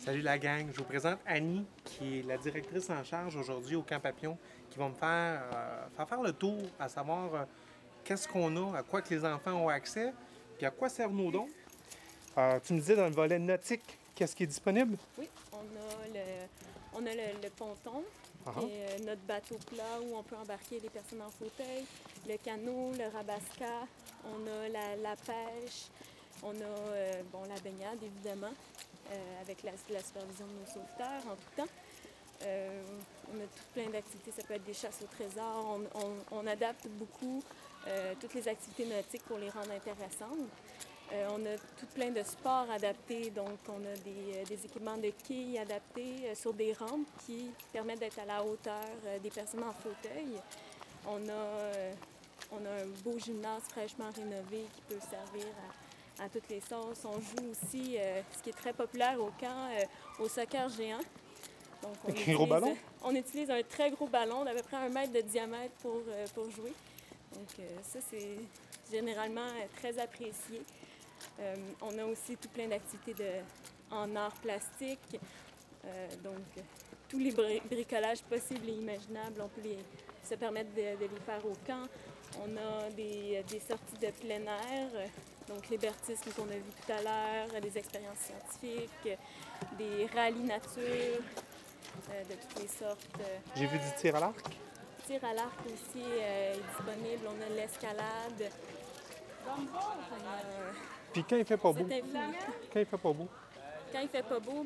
Salut la gang, je vous présente Annie, qui est la directrice en charge aujourd'hui au Camp Papillon, qui va me faire le tour, à savoir qu'est-ce qu'on a, à quoi que les enfants ont accès, puis à quoi servent nos dons. Tu me disais dans le volet nautique, qu'est-ce qui est disponible? Oui, on a le ponton, qui est notre bateau plat où on peut embarquer les personnes en fauteuil, le canot, le rabasca, on a la pêche, on a la baignade évidemment, avec la supervision de nos sauveteurs en tout temps. On a tout plein d'activités, ça peut être des chasses au trésor, on adapte beaucoup toutes les activités nautiques pour les rendre intéressantes. On a tout plein de sports adaptés, donc on a des équipements de quilles adaptés sur des rampes qui permettent d'être à la hauteur des personnes en fauteuil. On a un beau gymnase fraîchement rénové qui peut servir à toutes les sauces. On joue aussi, ce qui est très populaire au camp, au soccer géant. Donc, Gros ballon? On utilise un très gros ballon d'à peu près 1 mètre de diamètre pour jouer. Donc ça, c'est généralement très apprécié. On a aussi tout plein d'activités en art plastique. Donc tous les bricolages possibles et imaginables, on peut se permettre de les faire au camp. On a des sorties de plein air, donc l'hébertisme qu'on a vu tout à l'heure, des expériences scientifiques, des rallyes nature de toutes les sortes. J'ai vu du tir à l'arc. Tir à l'arc aussi est disponible. On a l'escalade. Puis quand il fait pas beau? Quand il fait pas beau? Quand il fait pas beau,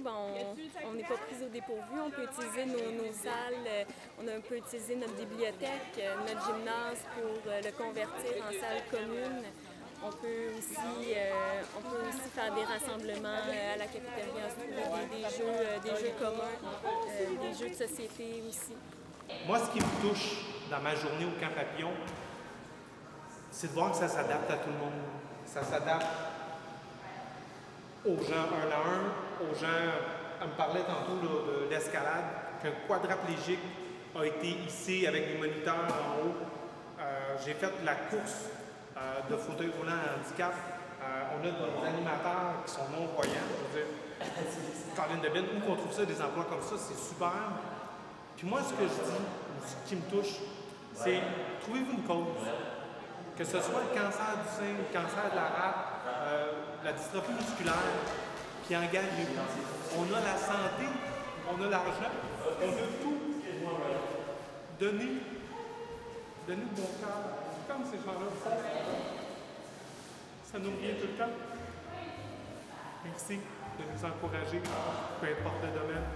on n'est pas pris au dépourvu. On peut utiliser nos salles. On peut utiliser notre bibliothèque, notre gymnase pour le convertir en salle commune. On peut aussi faire des rassemblements à la cafétéria, des jeux communs, des jeux de société aussi. Moi, ce qui me touche dans ma journée au Camp Papillon, c'est de voir que ça s'adapte à tout le monde. Ça s'adapte aux gens un à un, aux gens... Elle me parlait tantôt là, de l'escalade, qu'un quadraplégique a été hissé avec des moniteurs en haut. J'ai fait la course de fauteuil roulant à handicap. On a des animateurs qui sont non-voyants. Je veux dire, Caroline Debine, où qu'on trouve ça, des emplois comme ça, c'est super. Puis moi, ce que je dis, ce qui me touche, c'est trouvez-vous une cause. Que ce soit le cancer du sein, le cancer de la rate, la dystrophie musculaire, puis engagez-vous. On a la santé, on a l'argent, on a tout. Donnez de bon cœur, comme ces gens-là font. Ça nous revient tout le temps. Merci de nous encourager, peu importe le domaine.